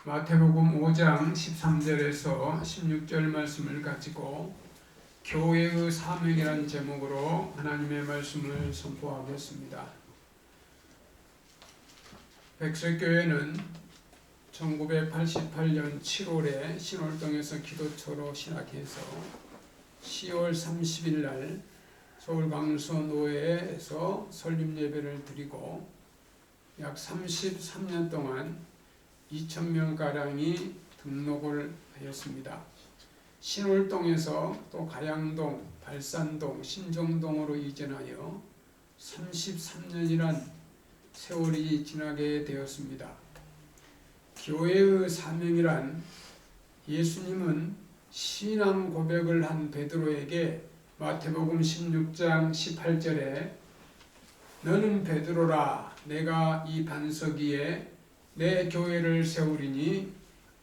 마태복음 5장 13절에서 16절 말씀을 가지고 교회의 사명이라는 제목으로 하나님의 말씀을 선포하겠습니다. 백설교회는 1988년 7월에 신월동에서 기도처로 시작해서 10월 30일 날 서울강서노회에서 설립예배를 드리고 약 33년 동안 2,000명가량이 등록을 하였습니다. 신월동에서 또 가양동, 발산동, 신정동으로 이전하여 33년이란 세월이 지나게 되었습니다. 교회의 사명이란 예수님은 신앙 고백을 한 베드로에게 마태복음 16장 18절에 너는 베드로라 내가 이 반석 위에 내 교회를 세우리니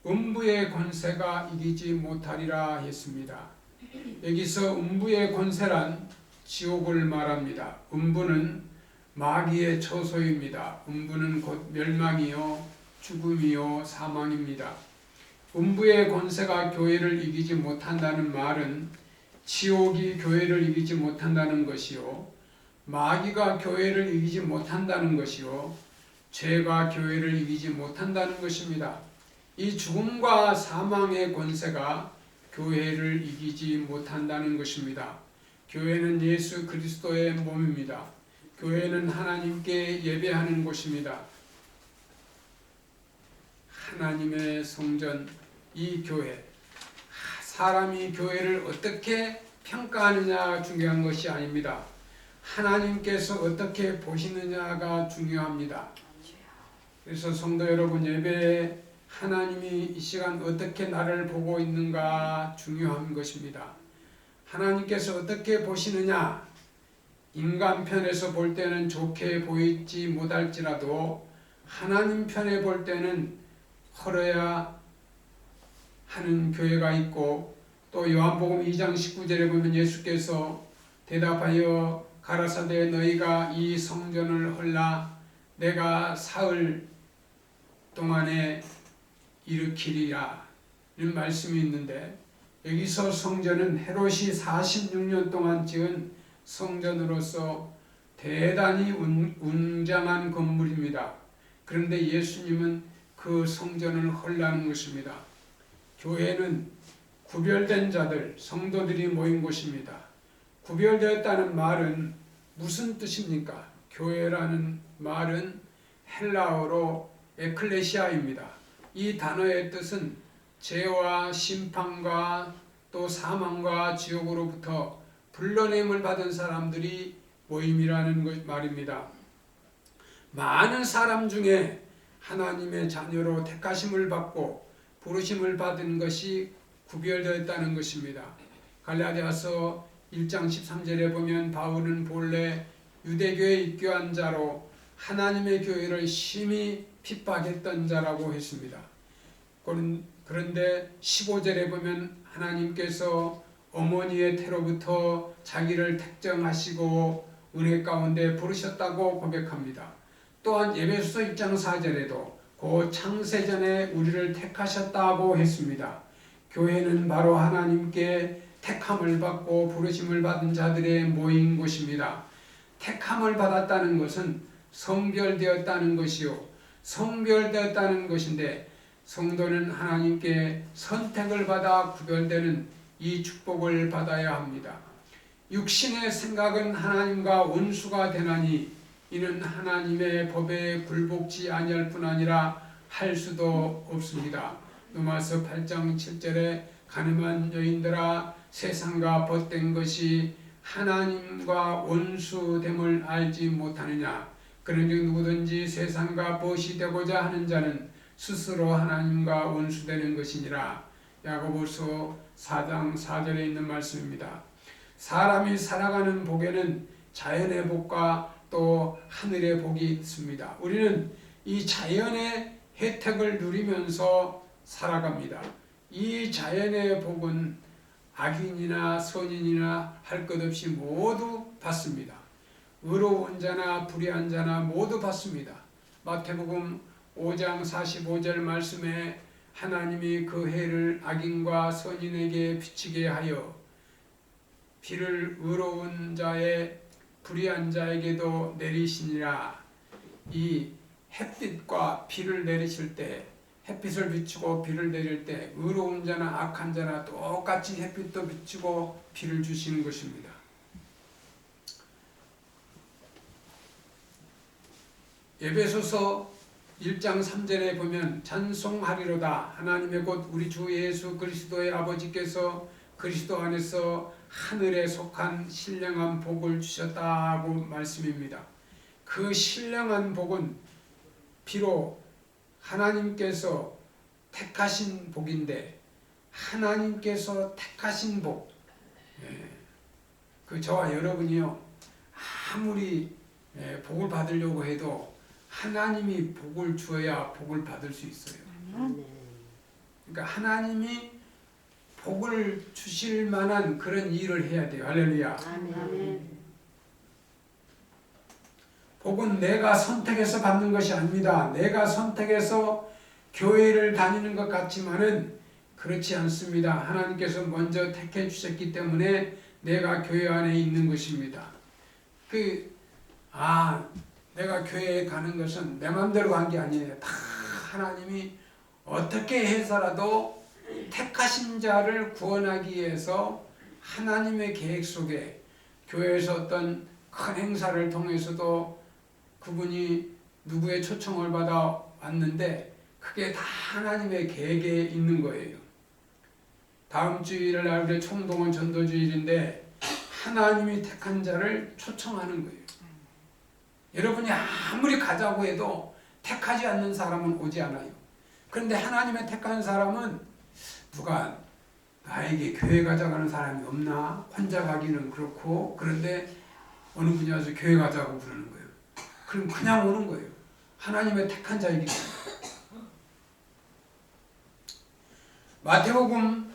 음부의 권세가 이기지 못하리라 했습니다. 여기서 음부의 권세란 지옥을 말합니다. 음부는 마귀의 처소입니다. 음부는 곧 멸망이요 죽음이요 사망입니다. 음부의 권세가 교회를 이기지 못한다는 말은 지옥이 교회를 이기지 못한다는 것이요 마귀가 교회를 이기지 못한다는 것이요 죄가 교회를 이기지 못한다는 것입니다. 이 죽음과 사망의 권세가 교회를 이기지 못한다는 것입니다. 교회는 예수 그리스도의 몸입니다. 교회는 하나님께 예배하는 곳입니다. 하나님의 성전, 이 교회, 사람이 교회를 어떻게 평가하느냐가 중요한 것이 아닙니다. 하나님께서 어떻게 보시느냐가 중요합니다. 그래서 성도 여러분, 예배에 하나님이 이 시간 어떻게 나를 보고 있는가 중요한 것입니다. 하나님께서 어떻게 보시느냐, 인간 편에서 볼 때는 좋게 보이지 못할지라도 하나님 편에 볼 때는 헐어야 하는 교회가 있고, 또 요한복음 2장 19절에 보면 예수께서 대답하여 가라사대 너희가 이 성전을 헐라 내가 사흘 동안에 일으키리라 이런 말씀이 있는데, 여기서 성전은 헤롯이 46년 동안 지은 성전으로서 대단히 웅장한 건물입니다. 그런데 예수님은 그 성전을 헐라는 것입니다. 교회는 구별된 자들, 성도들이 모인 곳입니다. 구별되었다는 말은 무슨 뜻입니까? 교회라는 말은 헬라어로 에클레시아입니다. 이 단어의 뜻은 죄와 심판과 또 사망과 지옥으로부터 불러냄을 받은 사람들이 모임이라는 말입니다. 많은 사람 중에 하나님의 자녀로 택하심을 받고 부르심을 받은 것이 구별되었다는 것입니다. 갈라디아서 1장 13절에 보면 바울은 본래 유대교에 입교한 자로 하나님의 교회를 심히 핍박했던 자라고 했습니다. 그런데 15절에 보면 하나님께서 어머니의 태로부터 자기를 택정하시고 은혜 가운데 부르셨다고 고백합니다. 또한 에베소서 1장 4절에도 그 창세전에 우리를 택하셨다고 했습니다. 교회는 바로 하나님께 택함을 받고 부르심을 받은 자들의 모인 곳입니다. 택함을 받았다는 것은 성별되었다는 것이요 성별되었다는 것인데, 성도는 하나님께 선택을 받아 구별되는 이 축복을 받아야 합니다. 육신의 생각은 하나님과 원수가 되나니 이는 하나님의 법에 굴복지 아니할 뿐 아니라 할 수도 없습니다. 로마서 8장 7절에 가늠한 여인들아 세상과 벗된 것이 하나님과 원수됨을 알지 못하느냐. 그런즉 누구든지 세상과 벗이 되고자 하는 자는 스스로 하나님과 원수되는 것이니라. 야고보서 4장 4절에 있는 말씀입니다. 사람이 살아가는 복에는 자연의 복과 또 하늘의 복이 있습니다. 우리는 이 자연의 혜택을 누리면서 살아갑니다. 이 자연의 복은 악인이나 선인이나 할 것 없이 모두 받습니다. 의로운 자나 불의한 자나 모두 받습니다. 마태복음 5장 45절 말씀에 하나님이 그 해를 악인과 선인에게 비치게 하여 비를 의로운 자의 불의한 자에게도 내리시니라. 이 햇빛과 비를 내리실 때, 햇빛을 비추고 비를 내릴 때 의로운 자나 악한 자나 똑같이 햇빛도 비추고 비를 주시는 것입니다. 에베소서 1장 3절에 보면 찬송하리로다. 하나님의 곧 우리 주 예수 그리스도의 아버지께서 그리스도 안에서 하늘에 속한 신령한 복을 주셨다고 말씀입니다. 그 신령한 복은 비록 하나님께서 택하신 복인데, 하나님께서 택하신 복, 그 저와 여러분이요, 아무리 복을 받으려고 해도 하나님이 복을 주어야 복을 받을 수 있어요. 그러니까 하나님이 복을 주실 만한 그런 일을 해야 돼요. 할렐루야. 복은 내가 선택해서 받는 것이 아닙니다. 내가 선택해서 교회를 다니는 것 같지만은 그렇지 않습니다. 하나님께서 먼저 택해 주셨기 때문에 내가 교회 안에 있는 것입니다. 내가 교회에 가는 것은 내 마음대로 간 게 아니에요. 다 하나님이 어떻게 해서라도 택하신 자를 구원하기 위해서 하나님의 계획 속에 교회에서 어떤 큰 행사를 통해서도 그분이 누구의 초청을 받아 왔는데 그게 다 하나님의 계획에 있는 거예요. 다음 주 일요일 날 총동원 전도주일인데 하나님이 택한 자를 초청하는 거예요. 여러분이 아무리 가자고 해도 택하지 않는 사람은 오지 않아요. 그런데 하나님의 택한 사람은 누가 나에게 교회 가자고 하는 사람이 없나? 혼자 가기는 그렇고, 그런데 어느 분이 와서 교회 가자고 그러는 거예요. 그럼 그냥 오는 거예요. 하나님의 택한 자이기 때문에. 마태복음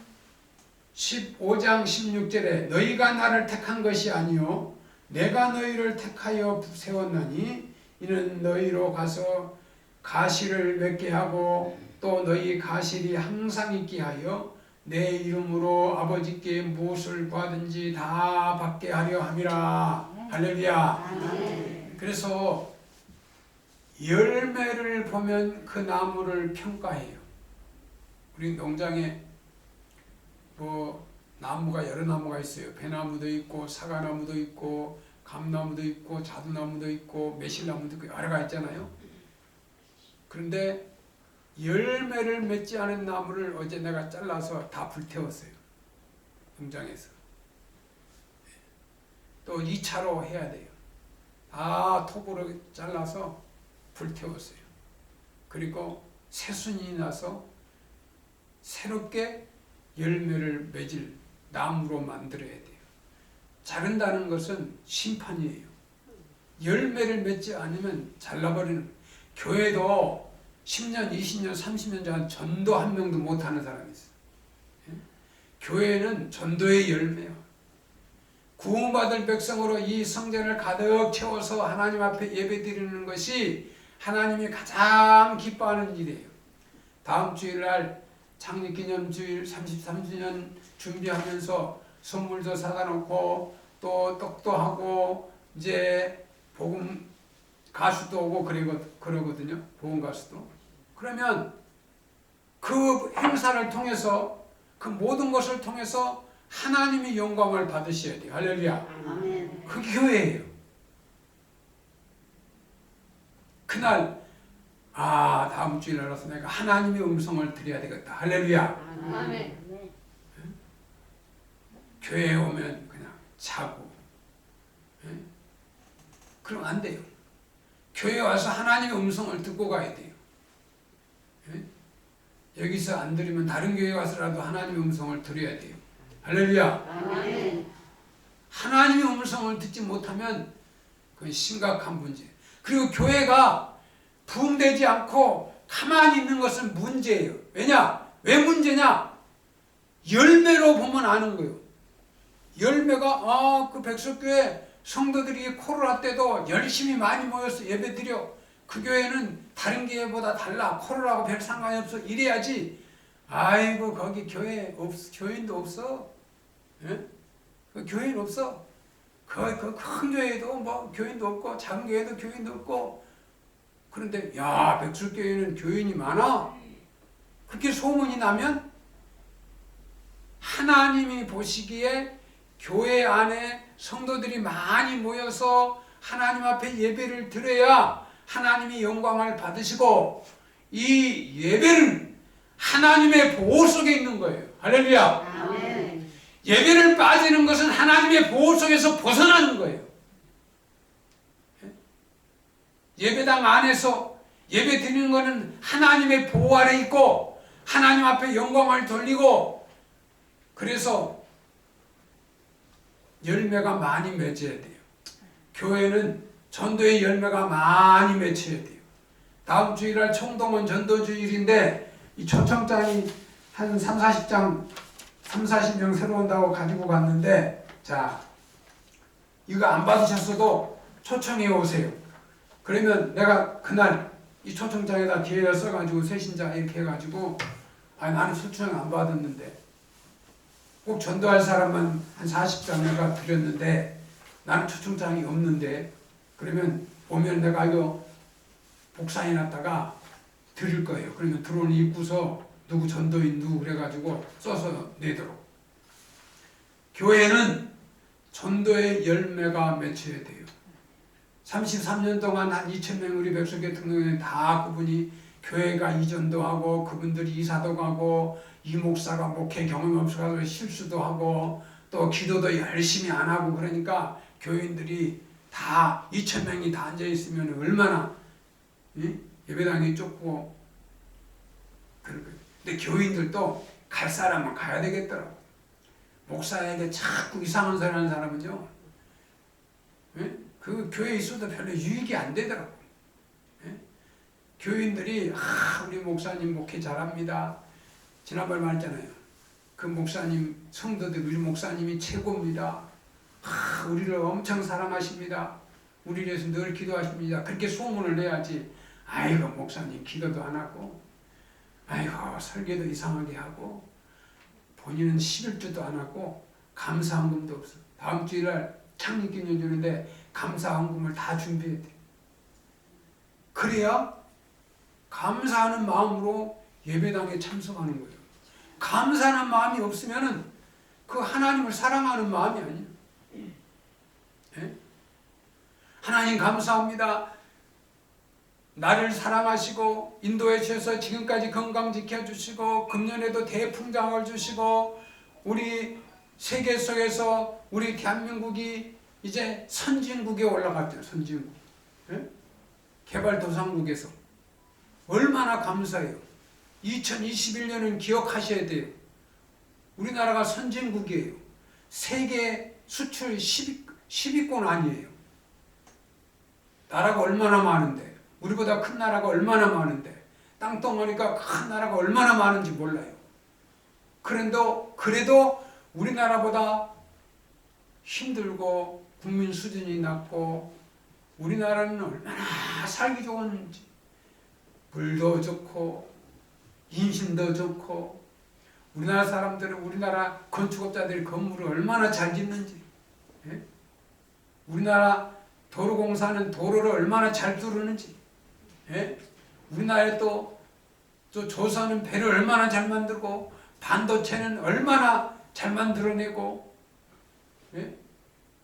15장 16절에 너희가 나를 택한 것이 아니요 내가 너희를 택하여 세웠나니 이는 너희로 가서 가시를 맺게 하고 또 너희 가실이 항상 있게 하여 내 이름으로 아버지께 무엇을 구하든지 다 받게 하려 함이라. 할렐루야. 그래서 열매를 보면 그 나무를 평가해요. 우리 농장에 나무가 여러 나무가 있어요. 배나무도 있고 사과나무도 있고 감나무도 있고 자두나무도 있고 매실나무도 있고 여러 가지 있잖아요. 그런데 열매를 맺지 않은 나무를 어제 내가 잘라서 다 불태웠어요. 농장에서. 또 2차로 해야 돼요. 다 톱으로 잘라서 불태웠어요. 그리고 새순이 나서 새롭게 열매를 맺을 나무로 만들어야 돼요. 자른다는 것은 심판이에요. 열매를 맺지 않으면 잘라버리는. 교회도 10년, 20년, 30년 전 전도 한 명도 못하는 사람이 있어요. 교회는 전도의 열매야. 구원받을 백성으로 이 성전을 가득 채워서 하나님 앞에 예배드리는 것이 하나님이 가장 기뻐하는 일이에요. 다음 주일날 창립기념주일 33주년 준비하면서 선물도 사다 놓고 또 떡도 하고 이제 복음 가수도 오고 그러거든요. 복음 가수도. 그러면 그 행사를 통해서 그 모든 것을 통해서 하나님이 영광을 받으셔야 돼요. 할렐루야. 아멘. 그게 교회예요. 그날 다음 주일 알아서 내가 하나님의 음성을 드려야 되겠다. 할렐루야. 아멘. 교회에 오면 그냥 자고 그러면 안 돼요. 교회에 와서 하나님의 음성을 듣고 가야 돼요. 여기서 안 들으면 다른 교회에 와서라도 하나님의 음성을 들어야 돼요. 할렐루야. 아멘. 하나님의 음성을 듣지 못하면 그건 심각한 문제. 그리고 교회가 부흥되지 않고 가만히 있는 것은 문제예요. 왜 문제냐? 열매로 보면 아는 거예요. 열매가 그 백석교회 성도들이 코로나 때도 열심히 많이 모여서 예배드려. 그 교회는 다른 교회보다 달라. 코로나하고 별 상관이 없어. 이래야지. 아이고 거기 교인도 없어. 예? 그 교인 없어. 그 큰 교회도 뭐 교인도 없고 작은 교회도 교인도 없고. 그런데 야 백술교회는 교인이 많아. 그렇게 소문이 나면 하나님이 보시기에 교회 안에 성도들이 많이 모여서 하나님 앞에 예배를 드려야 하나님이 영광을 받으시고, 이 예배는 하나님의 보호 속에 있는 거예요. 할렐루야. 아멘. 예배를 빠지는 것은 하나님의 보호 속에서 벗어나는 거예요. 예배당 안에서 예배 드리는 것은 하나님의 보호 아래 있고 하나님 앞에 영광을 돌리고, 그래서 열매가 많이 맺어야 돼요. 교회는 전도의 열매가 많이 맺혀야 돼요. 다음 주일날 청동원 전도주일인데 이 초청장이 한 30, 40명 새로 온다고 가지고 갔는데, 자 이거 안 받으셨어도 초청해 오세요. 그러면 내가 그날 이 초청장에다 기회를 써가지고 새신자 이렇게 해가지고, 나는 초청 안 받았는데 꼭 전도할 사람만 한 40장 내가 드렸는데 나는 초청장이 없는데, 그러면 오면 내가 이거 복사해 놨다가 드릴 거예요. 그러면 들어오는 입구서 누구 전도인 누구 그래가지고 써서 내도록. 교회는 전도의 열매가 맺혀야 돼요. 33년 동안 한 2,000명 우리 백석교 등록에 다 그분이 교회가 이전도 하고 그분들이 이사도 가고 이 목사가 목회 경험 없어서 실수도 하고 또 기도도 열심히 안 하고, 그러니까 교인들이 다 2,000명이 다 앉아 있으면 얼마나 예배당이 좁고 그런 거예요. 근데 교인들도 갈 사람은 가야 되겠더라고. 목사에게 자꾸 이상한 소리 하는 사람은요, 그 교회에 있어도 별로 유익이 안 되더라고. 교인들이 우리 목사님 목회 잘합니다. 지난번에 말했잖아요. 그 목사님 성도들 우리 목사님이 최고입니다. 우리를 엄청 사랑하십니다. 우리를 위해서 늘 기도하십니다. 그렇게 소문을 내야지. 아이고 목사님 기도도 안 하고, 아이고 설교도 이상하게 하고, 본인은 11주도 안 하고 감사헌금도 없어. 다음 주일날 창립기념 주는데 감사헌금을 다 준비해야 돼. 그래야 감사하는 마음으로 예배당에 참석하는 거예요. 감사하는 마음이 없으면은 그 하나님을 사랑하는 마음이 아니에요. 예? 하나님 감사합니다. 나를 사랑하시고 인도해 주셔서 지금까지 건강 지켜주시고 금년에도 대풍장을 주시고 우리 세계 속에서 우리 대한민국이 이제 선진국에 올라갔죠. 선진국. 예? 개발도상국에서. 얼마나 감사해요. 2021년은 기억하셔야 돼요. 우리나라가 선진국이에요. 세계 수출 10위권 아니에요. 나라가 얼마나 많은데, 우리보다 큰 나라가 얼마나 많은데, 땅덩어리가 큰 나라가 얼마나 많은지 몰라요. 그래도 우리나라보다 힘들고 국민 수준이 낮고, 우리나라는 얼마나 살기 좋은지, 물도 좋고 인심도 좋고, 우리나라 사람들은 우리나라 건축업자들이 건물을 얼마나 잘 짓는지, 예? 우리나라 도로공사는 도로를 얼마나 잘 뚫는지, 예? 우리나라에 또 조선은 배를 얼마나 잘 만들고 반도체는 얼마나 잘 만들어내고, 예?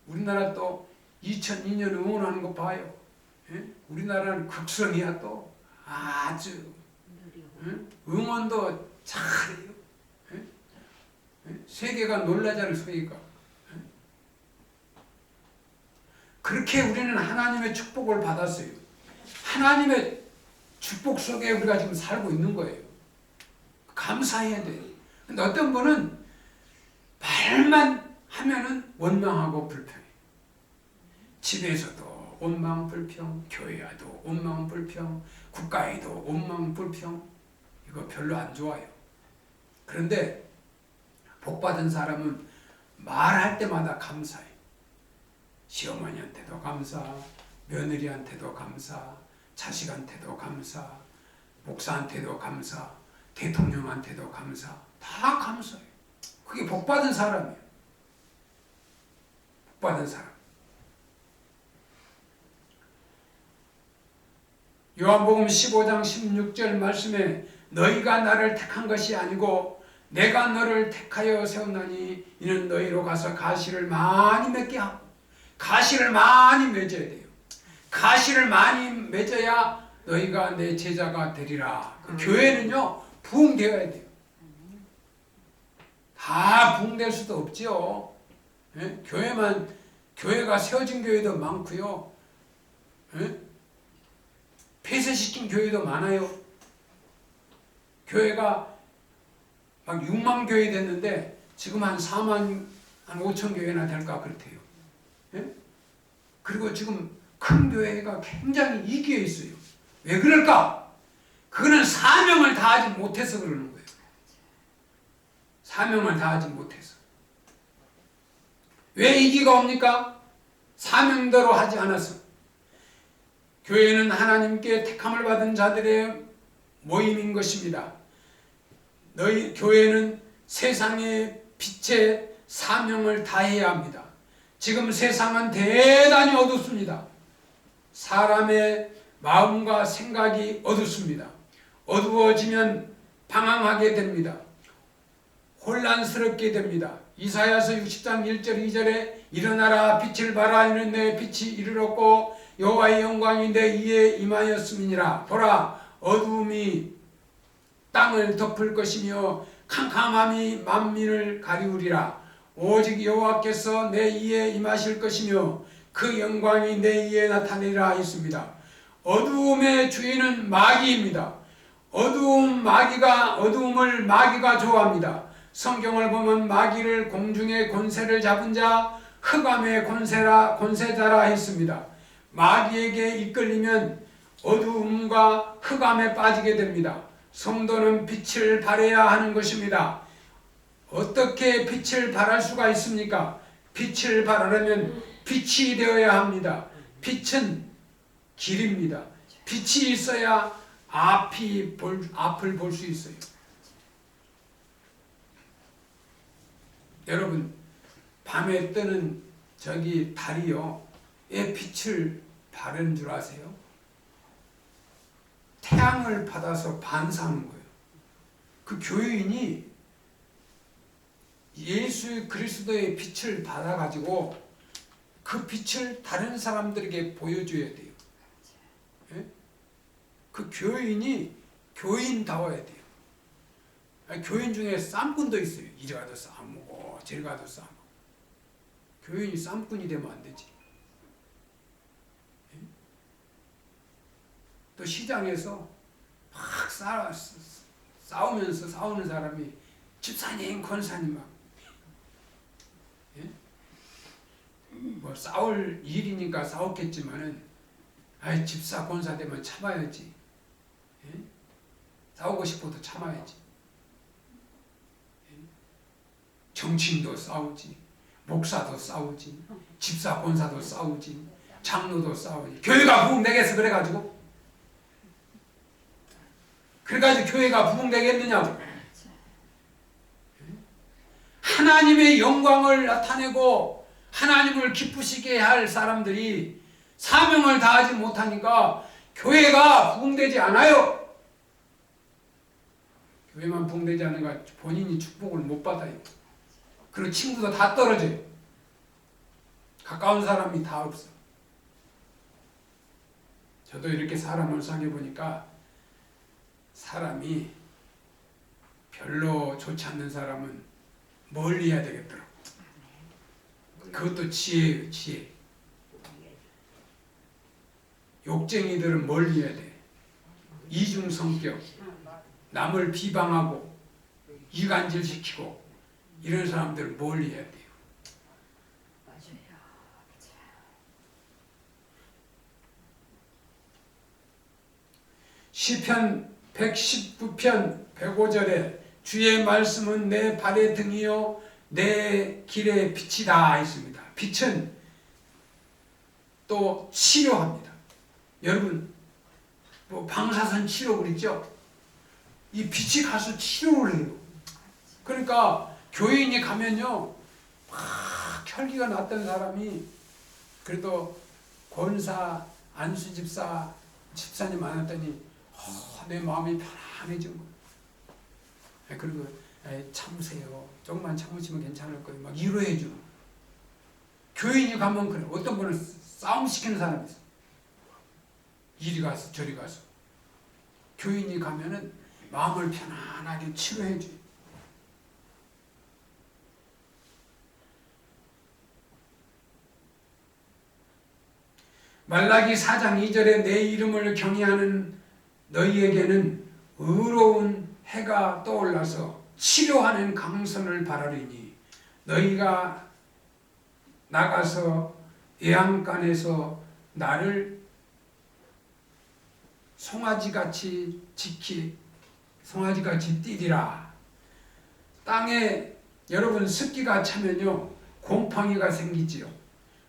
우리나라 또 2002년 응원하는 거 봐요. 예? 우리나라는 극성이야. 또 아주 응원도 잘해요. 세계가 놀라자는 소리가. 그렇게 우리는 하나님의 축복을 받았어요. 하나님의 축복 속에 우리가 지금 살고 있는 거예요. 감사해야 돼요. 근데 어떤 분은 말만 하면은 원망하고 불평해. 집에서도 원망불평, 교회와도 원망불평, 국가에도 원망불평. 이거 별로 안 좋아요. 그런데 복받은 사람은 말할 때마다 감사해. 시어머니한테도 감사, 며느리한테도 감사, 자식한테도 감사, 목사한테도 감사, 대통령한테도 감사, 다 감사해요. 그게 복받은 사람이에요. 복받은 사람. 요한복음 15장 16절 말씀에 너희가 나를 택한 것이 아니고 내가 너를 택하여 세웠나니 이는 너희로 가서 가시를 많이 맺게 하고, 가시를 많이 맺어야 돼요. 가시를 많이 맺어야 너희가 내 제자가 되리라. 그 교회는요 부흥되어야 돼요. 다 부흥될 수도 없지요. 예? 교회가 세워진 교회도 많고요. 예? 폐쇄시킨 교회도 많아요. 교회가 막 6만 교회 됐는데 지금 한 4만 한 5천 교회나 될까 그렇대요. 예? 그리고 지금 큰 교회가 굉장히 이기에 있어요. 왜 그럴까? 그거는 사명을 다하지 못해서 그러는 거예요. 사명을 다하지 못해서. 왜 이기가 옵니까? 사명대로 하지 않아서. 교회는 하나님께 택함을 받은 자들의 모임인 것입니다. 교회는 세상의 빛의 사명을 다해야 합니다. 지금 세상은 대단히 어둡습니다. 사람의 마음과 생각이 어둡습니다. 어두워지면 방황하게 됩니다. 혼란스럽게 됩니다. 이사야서 60장 1절 2절에 일어나라 빛을 발하 이는 내 빛이 이르렀고 여호와의 영광이 내 위에 임하였음이니라. 보라 어두움이 땅을 덮을 것이며 캄캄함이 만민을 가리우리라. 오직 여호와께서 내 위에 임하실 것이며 그 영광이 내 위에 나타내리라 했습니다. 어두움의 주인은 마귀입니다. 어두움을 마귀가 좋아합니다. 성경을 보면 마귀를 공중의 권세를 잡은 자, 흑암의 권세자라 했습니다. 마귀에게 이끌리면 어두움과 흑암에 빠지게 됩니다. 성도는 빛을 발해야 하는 것입니다. 어떻게 빛을 발할 수가 있습니까? 빛을 발하려면 빛이 되어야 합니다. 빛은 길입니다. 빛이 있어야 앞을 볼 수 있어요. 여러분, 밤에 뜨는 저기 달이요, 왜 빛을 바른 줄 아세요? 태양을 받아서 반사하는 거예요. 그 교인이 예수 그리스도의 빛을 받아가지고 그 빛을 다른 사람들에게 보여줘야 돼요. 예? 그 교인이 교인다워야 돼요. 아니, 교인 중에 쌈꾼도 있어요. 이리 가도 싸우고 저리 가도 싸우고. 교인이 쌈꾼이 되면 안 되지. 예? 또 시장에서 막 싸우면서 싸우는 사람이 집사님, 권사님 막 뭐 싸울 일이니까 싸웠겠지만은 아이 집사 권사 되면 참아야지. 예? 싸우고 싶어도 참아야지. 예? 정치인도 싸우지, 목사도 싸우지, 집사 권사도 싸우지, 장로도 싸우지. 교회가 부흥되겠어 그래가지고 교회가 부흥되겠느냐고. 하나님의 영광을 나타내고 하나님을 기쁘시게 할 사람들이 사명을 다하지 못하니까 교회가 부흥되지 않아요. 교회만 부흥되지 않으니까 본인이 축복을 못 받아요. 그리고 친구도 다 떨어져요. 가까운 사람이 다 없어. 저도 이렇게 사람을 사귀어보니까 사람이 별로 좋지 않는 사람은 멀리 해야 되겠더라고. 그것도 지혜예요, 지혜. 욕쟁이들은 멀리 해야 돼. 이중 성격, 남을 비방하고 이간질시키고 이런 사람들은 멀리 해야 돼요. 시편 119편 105절에 주의 말씀은 내 발의 등이요 내 길의 빛이다 했습니다. 빛은 또 치료합니다. 여러분, 뭐 방사선 치료 그랬죠? 이 빛이 가서 치료를 해요. 그러니까 교인이 가면요, 막 혈기가 났던 사람이 그래도 권사, 안수 집사님 만났더니 내 마음이 편안해진 거예요. 그리고 참으세요. 조금만 참으시면 괜찮을 거예요. 막 위로해 주고. 교인이 가면 그래. 어떤 분은 싸움 시키는 사람이 있어. 이리 가서 저리 가서. 교인이 가면은 마음을 편안하게 치료해 줘요. 말라기 4장 2절에 내 이름을 경외하는 너희에게는 의로운 해가 떠올라서 치료하는 강선을 바라리니 너희가 나가서 애양간에서 나를 송아지같이 뛰리라. 땅에 여러분 습기가 차면요 곰팡이가 생기지요.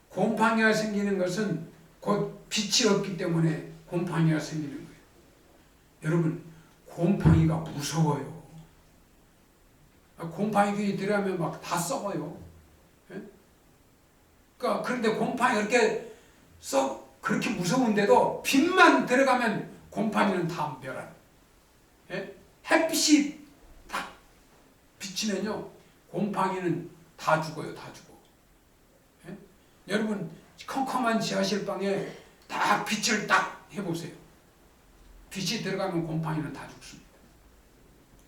곰팡이가 생기는 것은 곧 빛이 없기 때문에 곰팡이가 생기는 거예요. 여러분 곰팡이가 무서워요. 곰팡이 들어가면 막 다 썩어요. 그러니까 그런데 곰팡이가 그렇게 무서운데도 빛만 들어가면 곰팡이는 다 멸하는. 햇빛이 딱 비치면요 곰팡이는 다 죽어요. 다 죽어. 여러분 컴컴한 지하실 방에 딱 빛을 딱 해보세요. 빛이 들어가면 곰팡이는 다 죽습니다.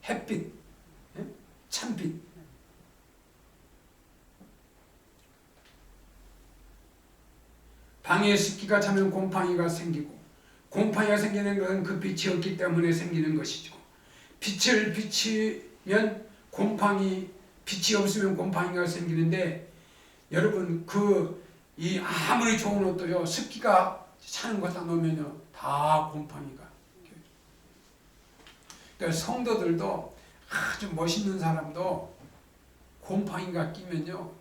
햇빛, 찬빛. 방에 습기가 차면 곰팡이가 생기고, 곰팡이가 생기는 것은 그 빛이 없기 때문에 생기는 것이죠. 빛을 비치면 빛이 없으면 곰팡이가 생기는데, 여러분 이 아무리 좋은 옷도요 습기가 차는 거 다 놓으면요 다 곰팡이가. 그러니까 성도들도 아주 멋있는 사람도 곰팡이가 끼면요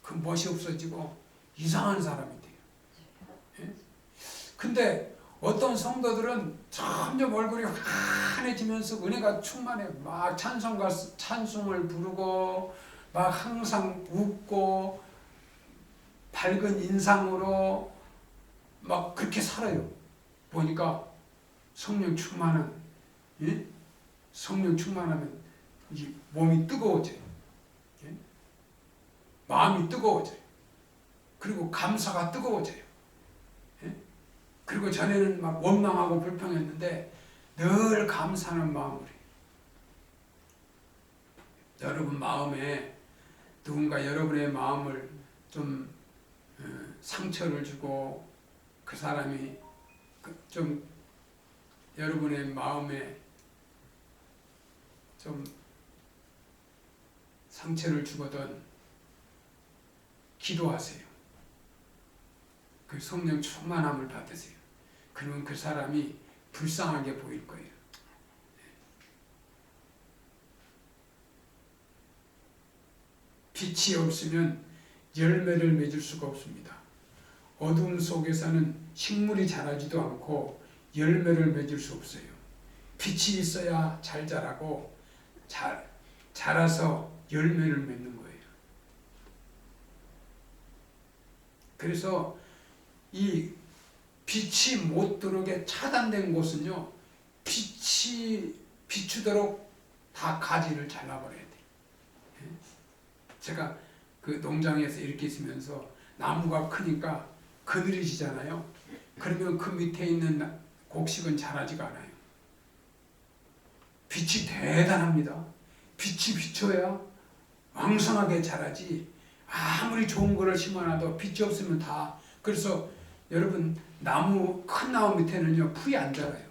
그 멋이 없어지고 이상한 사람이 돼요. 근데 어떤 성도들은 점점 얼굴이 환해지면서 은혜가 충만해. 막 찬송을 부르고 막 항상 웃고 밝은 인상으로 막 그렇게 살아요. 보니까 성령 충만하면 이 몸이 뜨거워져요. 마음이 뜨거워져요. 그리고 감사가 뜨거워져요. 그리고 전에는 막 원망하고 불평했는데 늘 감사하는 마음으로 해요. 여러분 마음에 누군가 여러분의 마음을 좀 상처를 주고 그 사람이 좀 여러분의 마음에 좀 상처를 주거든 기도하세요. 그 성령 충만함을 받으세요. 그러면 그 사람이 불쌍하게 보일 거예요. 빛이 없으면 열매를 맺을 수가 없습니다. 어둠 속에서는 식물이 자라지도 않고 열매를 맺을 수 없어요. 빛이 있어야 잘 자라고 자라서 열매를 맺는 거예요. 그래서 이 빛이 못 들어오게 차단된 곳은요 빛이 비추도록 다 가지를 잘라버려야 돼요. 제가 그 농장에서 이렇게 있으면서 나무가 크니까 그늘이지잖아요. 그러면 그 밑에 있는 곡식은 자라지가 않아요. 빛이 대단합니다. 빛이 비춰야 왕성하게 자라지. 아무리 좋은 거를 심어놔도 빛이 없으면 다. 그래서 여러분 큰 나무 밑에는요 풀이 안 자라요.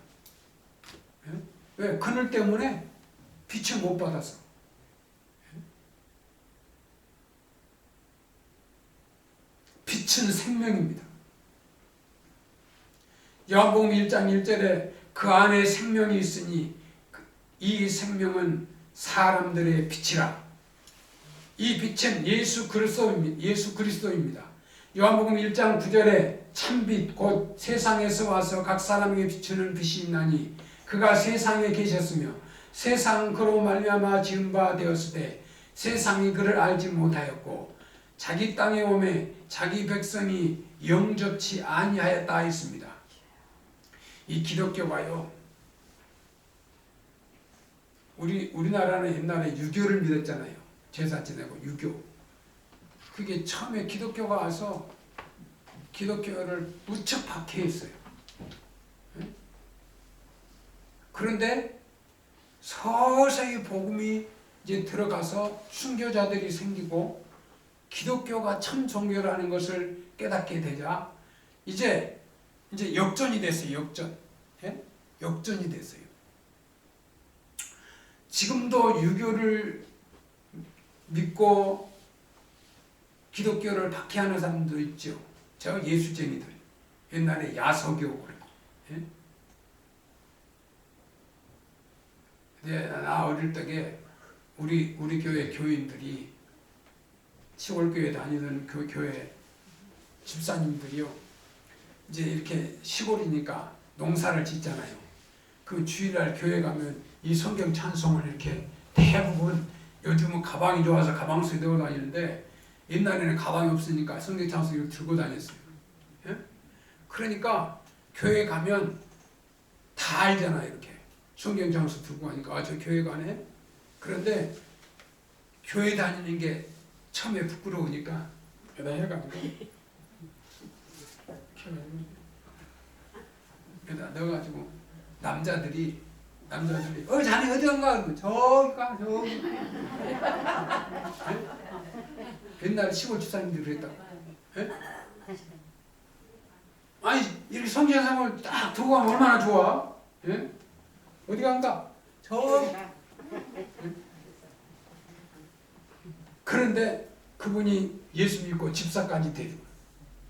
왜? 그늘 때문에 빛을 못 받아서. 빛은 생명입니다. 요한복음 1장 1절에 그 안에 생명이 있으니 이 생명은 사람들의 빛이라. 이 빛은 예수 그리스도입니다. 요한복음 1장 9절에 참빛 곧 세상에서 와서 각 사람에게 비추는 빛이 있나니 그가 세상에 계셨으며 세상 그로 말미암아 지은 바 되었을 때 세상이 그를 알지 못하였고 자기 땅에 오매 자기 백성이 영접치 아니하였다 했습니다. 이 기독교가요, 우리나라는 옛날에 유교를 믿었잖아요. 제사 지내고 유교. 그게 처음에 기독교가 와서 기독교를 무척 박해했어요. 그런데 서서히 복음이 이제 들어가서 순교자들이 생기고 기독교가 참 종교라는 것을 깨닫게 되자 이제 역전이 됐어요. 역전. 예? 역전이 됐어요. 지금도 유교를 믿고 기독교를 박해하는 사람도 있죠. 저 예수쟁이들. 옛날에 야서교 그러고. 예? 근데 나 어릴 적에 우리 교회 교인들이 시골 교회 다니던 그 교회 집사님들이요. 이제 이렇게 시골이니까 농사를 짓잖아요. 그 주일날 교회 가면 이 성경 찬송을 이렇게 대부분 요즘은 가방이 좋아서 가방 속에 넣어 다니는데 옛날에는 가방이 없으니까 성경 찬송을 들고 다녔어요. 예? 그러니까 교회 가면 다 알잖아요. 이렇게 성경 찬송 들고 가니까 아, 저 교회 가네? 그런데 교회 다니는 게 처음에 부끄러우니까 여기다 해가지고 여기다 넣어가지고 남자들이 자네 어디 간가? 저기 가 저기. 네? 옛날에 시골 집사님들이 그랬다고. 네? 아니 이렇게 성경상을 딱 두고 가면 얼마나 좋아? 네? 어디 간가? 저기. 네? 그런데 그분이 예수 믿고 집사까지 데리고.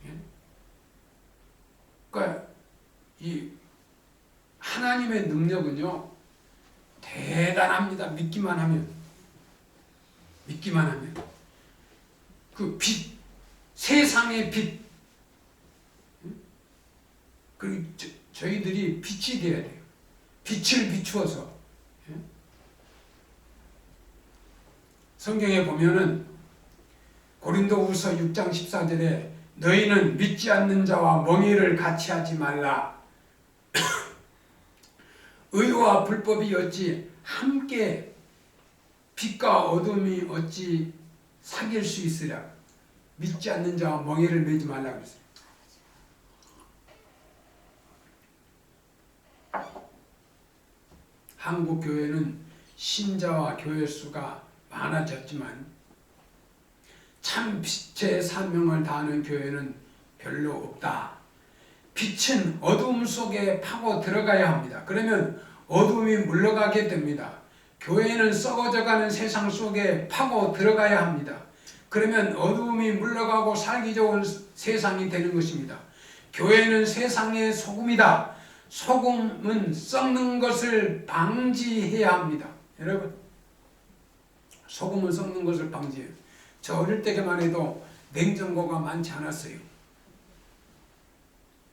예? 그러니까 이 하나님의 능력은요 대단합니다. 믿기만 하면 그 빛, 세상의 빛. 그리고 저희들이 빛이 되어야 돼요. 빛을 비추어서. 성경에 보면은 고린도후서 6장 14절에 너희는 믿지 않는 자와 멍에를 같이 하지 말라. 의와 불법이 어찌 함께 빛과 어둠이 어찌 사귈 수 있으랴. 믿지 않는 자와 멍에를 매지 말라 그랬어요. 한국 교회는 신자와 교회 수가 많아졌지만 참 빛의 사명을 다하는 교회는 별로 없다. 빛은 어둠 속에 파고 들어가야 합니다. 그러면 어둠이 물러가게 됩니다. 교회는 썩어져가는 세상 속에 파고 들어가야 합니다. 그러면 어둠이 물러가고 살기 좋은 세상이 되는 것입니다. 교회는 세상의 소금이다. 소금은 썩는 것을 방지해야 합니다. 여러분, 소금은 썩는 것을 방지해요. 저 어릴 때만 해도 냉장고가 많지 않았어요.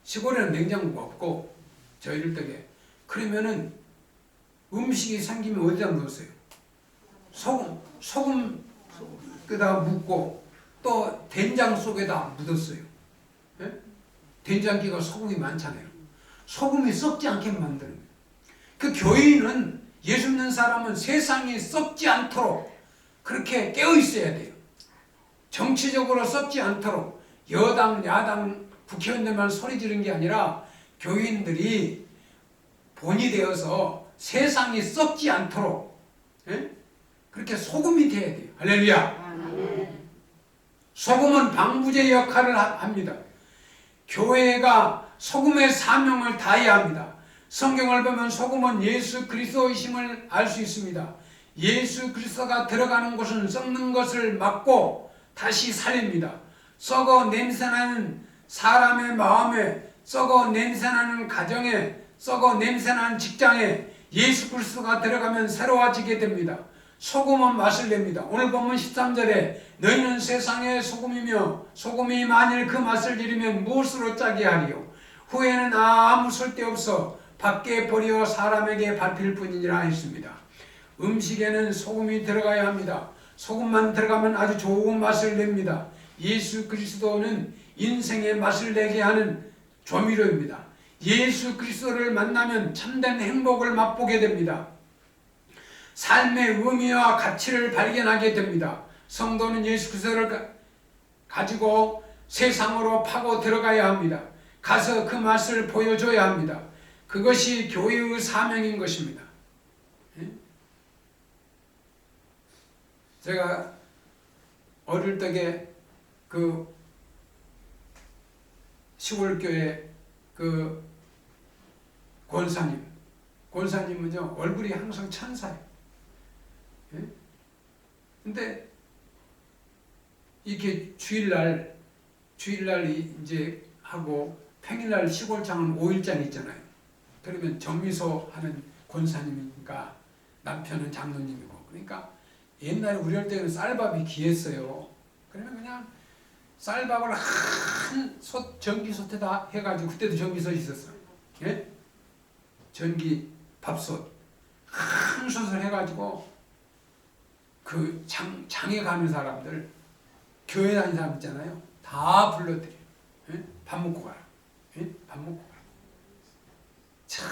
시골에는 냉장고가 없고 저 어릴 때에 그러면은 음식이 생기면 어디다 넣었어요? 소금 그다 묻고 또 된장 속에다 묻었어요. 예? 된장기가 소금이 많잖아요. 소금이 썩지 않게 만드는 거예요. 그 교인은 예수 믿는 사람은 세상이 썩지 않도록 그렇게 깨어 있어야 돼요. 정치적으로 썩지 않도록 여당, 야당, 국회의원들만 소리 지르는 게 아니라 교인들이 본이 되어서 세상이 썩지 않도록 그렇게 소금이 돼야 돼요. 할렐루야. 소금은 방부제 역할을 합니다. 교회가 소금의 사명을 다해야 합니다. 성경을 보면 소금은 예수 그리스도이심을 알 수 있습니다. 예수 그리스도가 들어가는 곳은 썩는 것을 막고 다시 살립니다. 썩어 냄새나는 사람의 마음에, 썩어 냄새나는 가정에, 썩어 냄새나는 직장에 예수 그리스도가 들어가면 새로워지게 됩니다. 소금은 맛을 냅니다. 오늘 본문 13절에 너희는 세상의 소금이며 소금이 만일 그 맛을 잃으면 무엇으로 짜게 하리요. 후에는 아무 쓸데없어 밖에 버려 사람에게 밟힐 뿐이니라 했습니다. 음식에는 소금이 들어가야 합니다. 소금만 들어가면 아주 좋은 맛을 냅니다. 예수 그리스도는 인생의 맛을 내게 하는 조미료입니다. 예수 그리스도를 만나면 참된 행복을 맛보게 됩니다. 삶의 의미와 가치를 발견하게 됩니다. 성도는 예수 그리스도를 가지고 세상으로 파고 들어가야 합니다. 가서 그 맛을 보여줘야 합니다. 그것이 교회의 사명인 것입니다. 제가 어릴 적에 그 시골교회 그 권사님은요 얼굴이 항상 천사예요. 근데 이렇게 주일날 이제 하고 평일날 시골장은 5일장 있잖아요. 그러면 정미소 하는 권사님이니까 남편은 장로님이고, 그러니까 옛날에 우리 할 때는 쌀밥이 귀했어요. 그러면 그냥 쌀밥을 한 전기솥에다 해가지고, 그때도 전기솥이 있었어요. 예? 전기 밥솥 한 솥을 해가지고 그 장에 가는 사람들, 교회 다니는 사람 있잖아요. 다 불러드려요. 예? 밥 먹고 가라. 예? 밥 먹고 가라. 참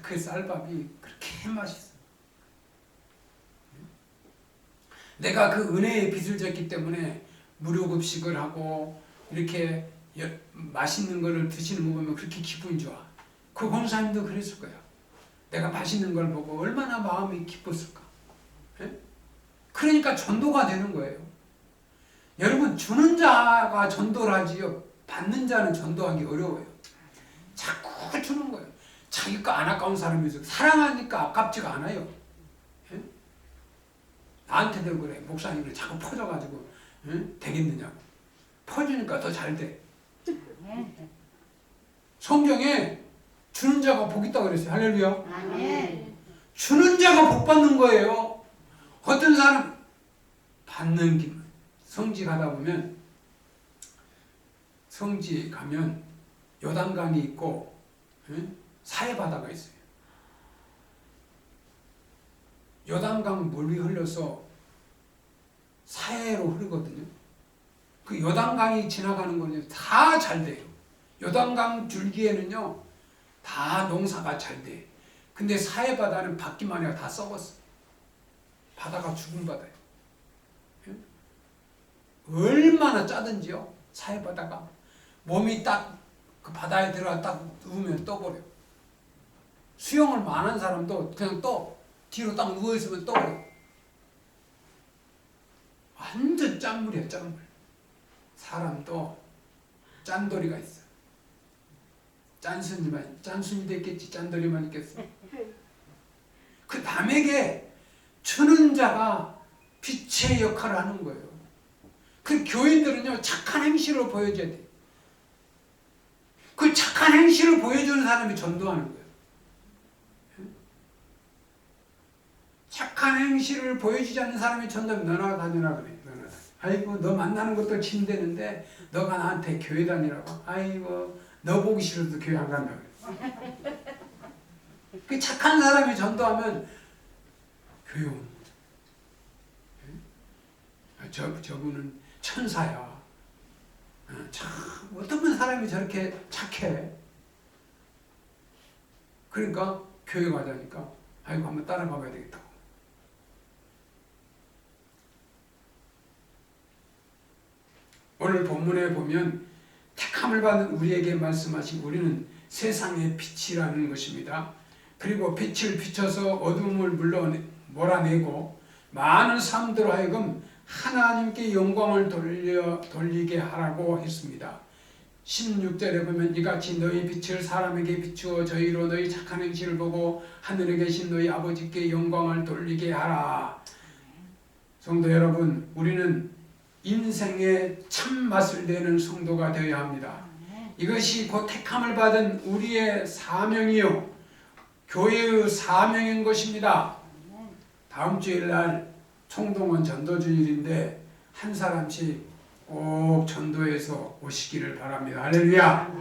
그 쌀밥이 그렇게 맛있어요. 내가 그 은혜의 빚을 졌기 때문에 무료급식을 하고 이렇게 맛있는 거를 드시는 거 보면 그렇게 기분이 좋아. 그 권사님도 그랬을 거야. 내가 맛있는 걸 보고 얼마나 마음이 기뻤을까. 예? 그러니까 전도가 되는 거예요. 여러분, 주는 자가 전도를 하지요, 받는 자는 전도하기 어려워요. 자꾸 주는 거예요. 자기 거 안 아까운 사람이 있어요. 사랑하니까 아깝지가 않아요. 예? 나한테도 그래. 목사님들 자꾸 퍼져가지고 되겠느냐고. 퍼주니까 더 잘 돼. 성경에 주는 자가 복 있다고 그랬어요. 할렐루야. 아멘. 주는 자가 복 받는 거예요. 어떤 사람 받는 길, 성지 가다 보면, 성지 가면 요단강이 있고 사해바다가 있어요. 요단강 물이 흘러서 사해로 흐르거든요. 그 요단강이 지나가는 거는 다 잘 돼요. 요단강 줄기에는요 다 농사가 잘 돼. 근데 사해바다는 받기만 해야 다 썩었어. 바다가 죽은 바다예요. 얼마나 짜든지요. 사해바다가 몸이 딱 그 바다에 들어가 딱 누우면 떠버려. 수영을 안 한 사람도 그냥 뒤로 딱 누워있으면 떠버려. 완전 짠물이야, 짠물. 사람도 짠돌이가 있어. 짠순이도 있겠지, 짠돌이만 있겠어. 그 남에게 주는 자가 빛의 역할을 하는 거예요. 그 교인들은요 착한 행실을 보여줘야 돼. 그 착한 행실을 보여주는 사람이 전도하는 거예요. 착한 행실을 보여주지 않는 사람이 전도하면 너나 다니라 그래. 너나. 아이고 너 만나는 것도 힘드는데 너가 나한테 교회 다니라고. 아이고 너 보기 싫어도 교회 안 간다고 그래. 그 착한 사람이 전도하면 교회 오는 거죠. 저분은 천사야. 참 어떤 사람이 저렇게 착해. 그러니까 교회 가자니까 아이고 한번 따라가 봐야 되겠다고. 오늘 본문에 보면 택함을 받은 우리에게 말씀하신 우리는 세상의 빛이라는 것입니다. 그리고 빛을 비춰서 어둠을 몰아내고 많은 사람들로 하여금 하나님께 영광을 돌리게 하라고 했습니다. 16절에 보면 이같이 너희 빛을 사람에게 비추어 저희로 너희 착한 행실을 보고 하늘에 계신 너희 아버지께 영광을 돌리게 하라. 성도 여러분, 우리는 인생의 참맛을 내는 성도가 되어야 합니다. 이것이 곧 택함을 받은 우리의 사명이요 교회의 사명인 것입니다. 다음 주일날 총동원 전도주일인데 한 사람씩 꼭 전도해서 오시기를 바랍니다. 할렐루야.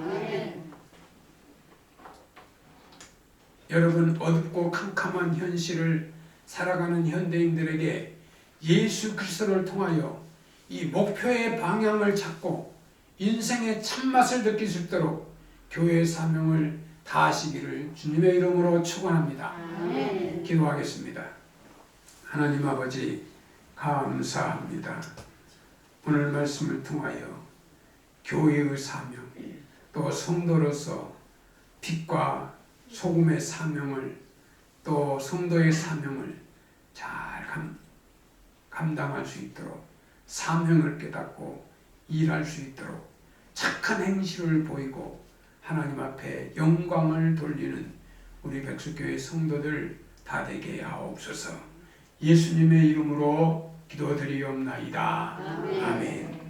여러분, 어둡고 캄캄한 현실을 살아가는 현대인들에게 예수 그리스도를 통하여 이 목표의 방향을 찾고 인생의 참맛을 느낄 수 있도록 교회의 사명을 다하시기를 주님의 이름으로 축원합니다. 기도하겠습니다. 하나님 아버지, 감사합니다. 오늘 말씀을 통하여 교회의 사명, 또 성도로서 빛과 소금의 사명을, 또 성도의 사명을 잘 감당할 수 있도록, 사명을 깨닫고 일할 수 있도록 착한 행실을 보이고 하나님 앞에 영광을 돌리는 우리 백수교회 성도들 다 되게 하옵소서. 예수님의 이름으로 기도드리옵나이다. 아멘.